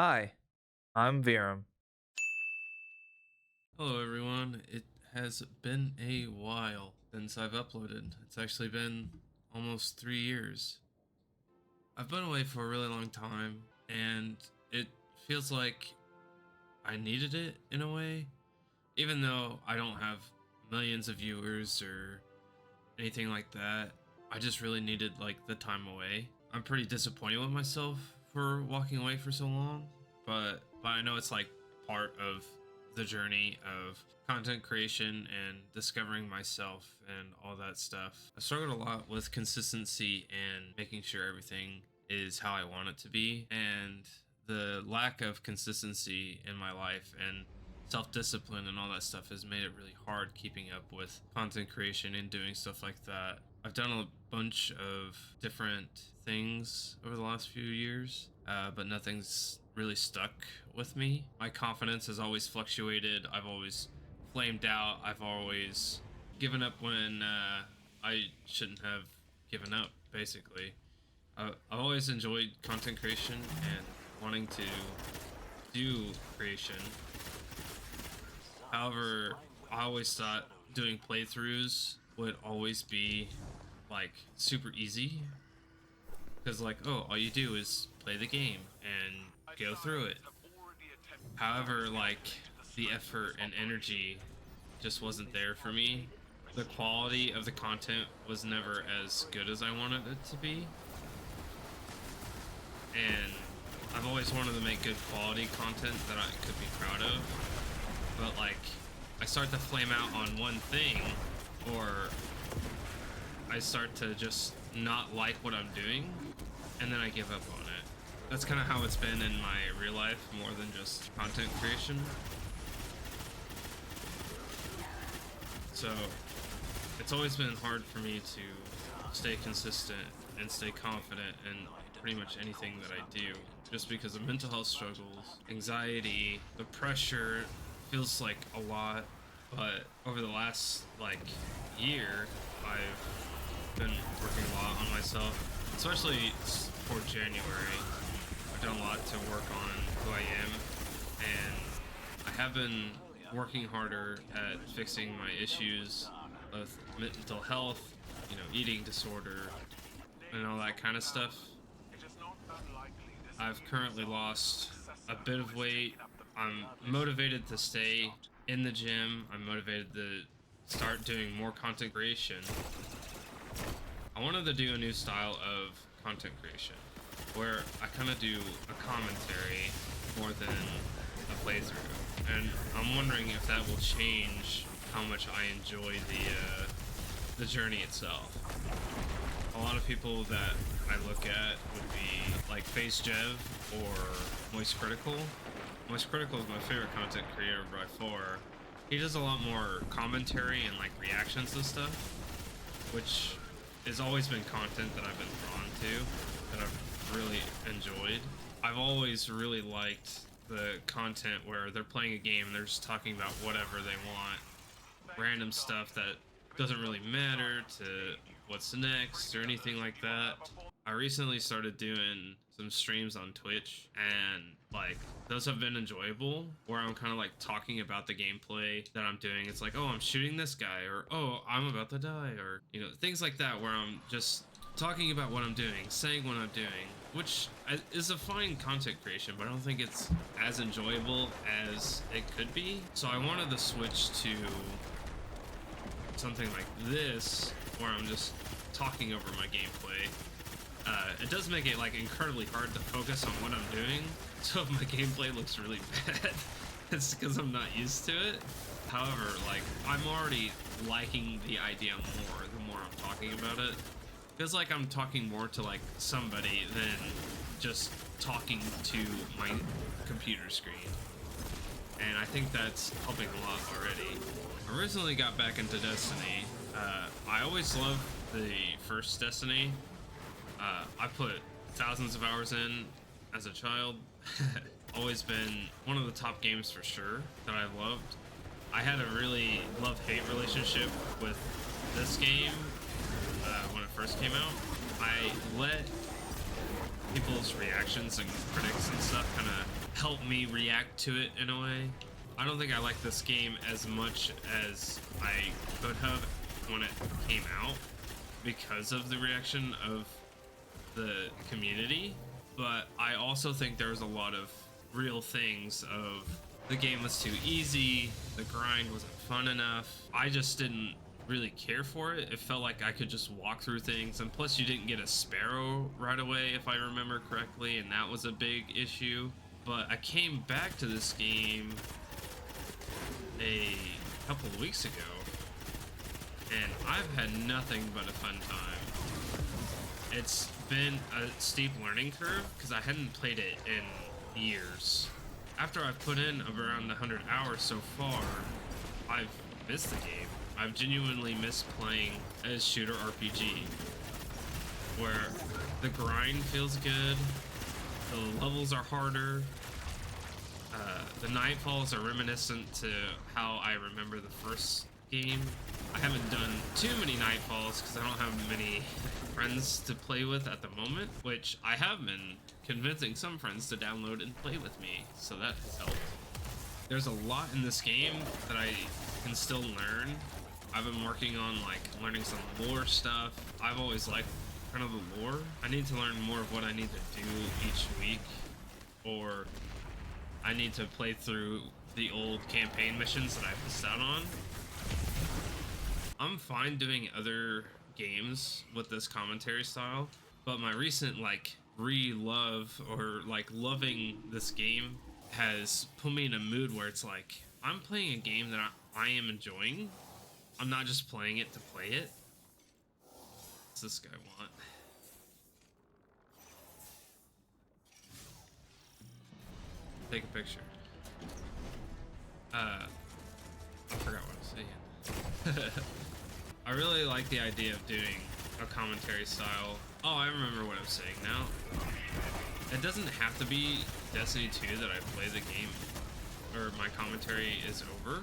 Hi, I'm Viram. Hello, everyone. It has been a while since I've uploaded. It's actually been almost 3 years. I've been away for a really long time, and it feels like I needed it in a way. Even though I don't have millions of viewers or anything like that, I just really needed like the time away. I'm pretty disappointed with myself for walking away for so long, but I know it's like part of the journey of content creation and discovering myself and all that stuff. I struggled a lot with consistency and making sure everything is how I want it to be, and the lack of consistency in my life and self-discipline and all that stuff has made it really hard keeping up with content creation and doing stuff like that. I've done a bunch of different things over the last few years, but nothing's really stuck with me. My confidence has always fluctuated. I've always flamed out. I've always given up when I shouldn't have given up, basically. I've always enjoyed content creation and wanting to do creation. However, I always thought doing playthroughs would always be like super easy because like, oh, all you do is play the game and go through it. However, like, the effort and energy just wasn't there for me. The quality of the content was never as good as I wanted it to be, and I've always wanted to make good quality content that I could be proud of, but like, I start to flame out on one thing, or I start to just not like what I'm doing, and then I give up on it. That's kind of how it's been in my real life more than just content creation. So it's always been hard for me to stay consistent and stay confident in pretty much anything that I do, just because of mental health struggles, anxiety, the pressure feels like a lot. But over the last like year, I've been working a lot on myself, especially for January. I've done a lot to work on who I am, and I have been working harder at fixing my issues with mental health, eating disorder, and all that kind of stuff. I've currently lost a bit of weight. I'm motivated to stay in the gym. I'm motivated to start doing more content creation. I wanted to do a new style of content creation where I kind of do a commentary more than a playthrough. And I'm wondering if that will change how much I enjoy the journey itself. A lot of people that I look at would be like Face Jev or Moist Critical. Moist Critical is my favorite content creator by far. He does a lot more commentary and like reactions and stuff, which has always been content that I've been drawn to, that I've really enjoyed. I've always really liked the content where they're playing a game and they're just talking about whatever they want, random stuff that doesn't really matter to what's next or anything like that. I recently started doing some streams on Twitch, and like, those have been enjoyable, where I'm kind of like talking about the gameplay that I'm doing. It's like, oh, I'm shooting this guy, or oh, I'm about to die, or things like that, where I'm just talking about what I'm doing, saying what I'm doing, which is a fine content creation, but I don't think it's as enjoyable as it could be. So I wanted to switch to something like this, where I'm just talking over my gameplay. It does make it like incredibly hard to focus on what I'm doing, so if my gameplay looks really bad, it's because I'm not used to it. However, like, I'm already liking the idea more the more I'm talking about it. Feels like I'm talking more to like somebody than just talking to my computer screen, and I think that's helping a lot already. I recently got back into Destiny. I always loved the first Destiny. I put thousands of hours in as a child. Always been one of the top games for sure that I loved. I had a really love-hate relationship with this game when it first came out. I let people's reactions and critics and stuff kind help me react to it in a way. I don't think I like this game as much as I could have when it came out because of the reaction of the community, but I also think there's a lot of real things of the game was too easy, the grind wasn't fun enough. I just didn't really care for it. It felt like I could just walk through things, and plus you didn't get a sparrow right away if I remember correctly, and that was a big issue. But I came back to this game a couple of weeks ago, and I've had nothing but a fun time. It's been a steep learning curve because I hadn't played it in years. After I've put in around 100 hours so far, I've missed the game. I've genuinely missed playing a shooter RPG where the grind feels good, the levels are harder, the nightfalls are reminiscent to how I remember the first game. I haven't done too many nightfalls because I don't have many friends to play with at the moment, which I have been convincing some friends to download and play with me, so that has helped. There's a lot in this game that I can still learn. I've been working on like learning some lore stuff. I've always liked kind of the lore. I need to learn more of what I need to do each week, or I need to play through the old campaign missions that I missed out on. I'm fine doing other games with this commentary style, but my recent like re-love or like loving this game has put me in a mood where it's like I'm playing a game that I am enjoying. I'm not just playing it to play it. What's this guy want? Take a picture. I forgot what I was saying. I really like the idea of doing a commentary style. Oh, I remember what I'm saying now. It doesn't have to be Destiny 2 that I play the game or my commentary is over.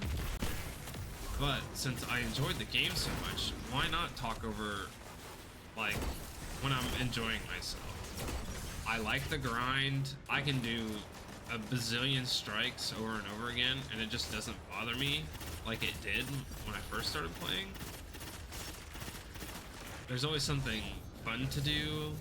But since I enjoyed the game so much, why not talk over like when I'm enjoying myself? I like the grind. I can do a bazillion strikes over and over again, and it just doesn't bother me like it did when I first started playing. There's always something fun to do.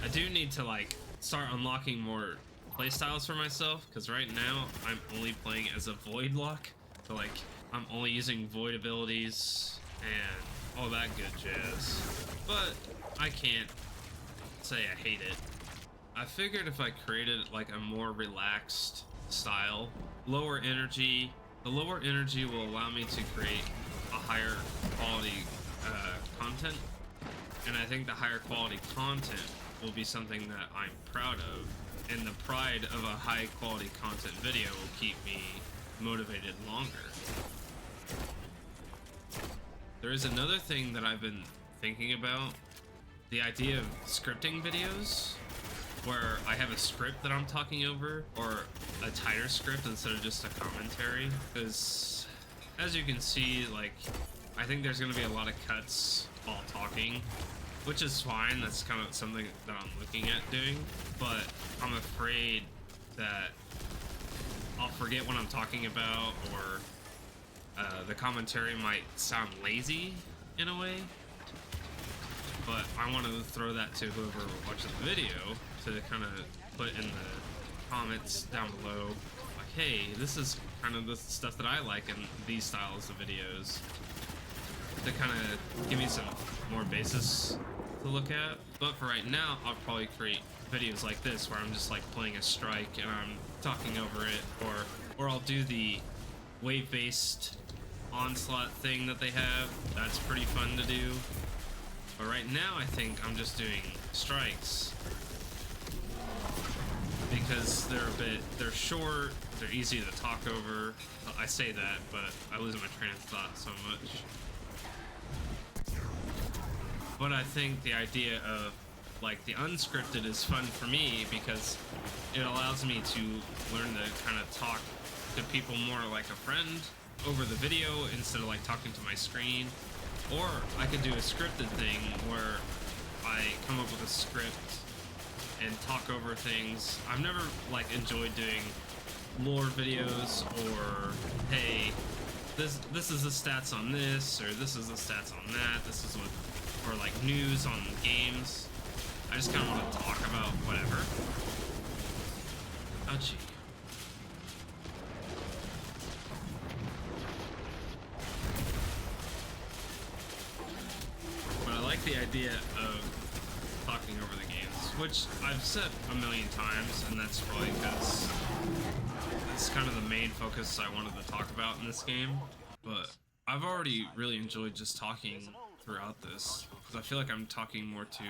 I do need to like start unlocking more playstyles for myself, because right now I'm only playing as a Void Lock, so like I'm only using Void abilities and all that good jazz. But I can't say I hate it. I figured if I created like a more relaxed style, lower energy, the lower energy will allow me to create a higher quality content, and I think the higher quality content will be something that I'm proud of, and the pride of a high quality content video will keep me motivated longer. There is another thing that I've been thinking about, the idea of scripting videos, where I have a script that I'm talking over, or a tighter script instead of just a commentary, because as you can see, like, I think there's going to be a lot of cuts while talking, which is fine. That's kind of something that I'm looking at doing, but I'm afraid that I'll forget what I'm talking about, or the commentary might sound lazy in a way. But I want to throw that to whoever watches the video to kind of put in the comments down below, like, hey, this is kind of the stuff that I like in these styles of videos, to kind of give me some more basis to look at. But for right now, I'll probably create videos like this where I'm just like playing a strike and I'm talking over it, or I'll do the wave-based onslaught thing that they have. That's pretty fun to do. But right now, I think I'm just doing strikes because they're short, they're easy to talk over. I say that, but I lose my train of thought so much. But I think the idea of like the unscripted is fun for me because it allows me to learn to kind of talk to people more like a friend over the video instead of like talking to my screen. Or I could do a scripted thing where I come up with a script and talk over things. I've never like enjoyed doing lore videos or hey, this is the stats on this or this is the stats on that. This is what or like news on games. I just kind of want to talk about whatever. Oh gee. But I like the idea of talking over the games, which I've said a million times, and that's probably because it's kind of the main focus I wanted to talk about in this game. But I've already really enjoyed just talking throughout this, because I feel like I'm talking more to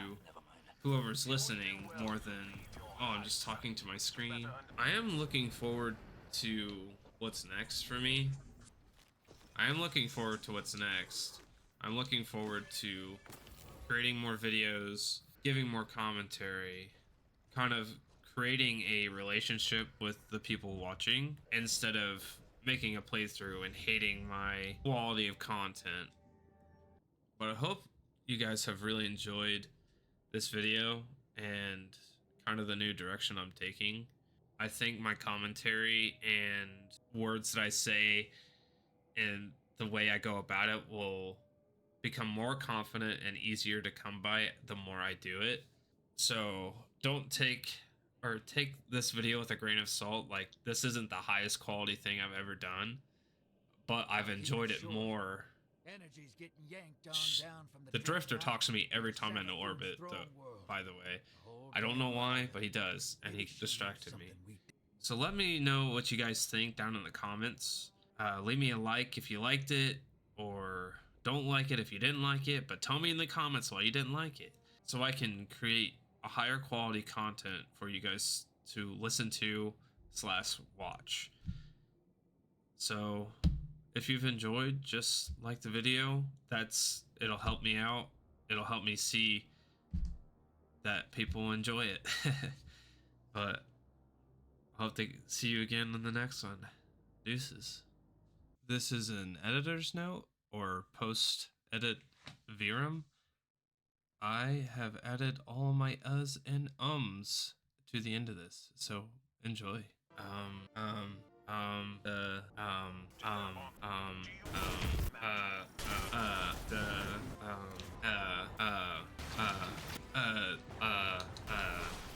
whoever's listening more than, oh, I'm just talking to my screen. I am looking forward to what's next for me. I am looking forward to what's next. I'm looking forward to creating more videos, giving more commentary, kind of creating a relationship with the people watching instead of making a playthrough and hating my quality of content. But I hope you guys have really enjoyed this video and kind of the new direction I'm taking. I think my commentary and words that I say and the way I go about it will become more confident and easier to come by the more I do it. So don't take this video with a grain of salt. Like, this isn't the highest quality thing I've ever done, but I've enjoyed it more. The drifter talks to me every time I'm in orbit, though, by the way. I don't know why, but he does, and he distracted me. So let me know what you guys think down in the comments. Leave me a like if you liked it, or don't like it if you didn't like it, but tell me in the comments why you didn't like it, so I can create a higher quality content for you guys to listen to / watch. So if you've enjoyed, just like the video. It'll help me out. It'll help me see that people enjoy it. But I hope to see you again in the next one. Deuces. This is an editor's note or post edit Verum. I have added all my uhs and ums to the end of this, so enjoy.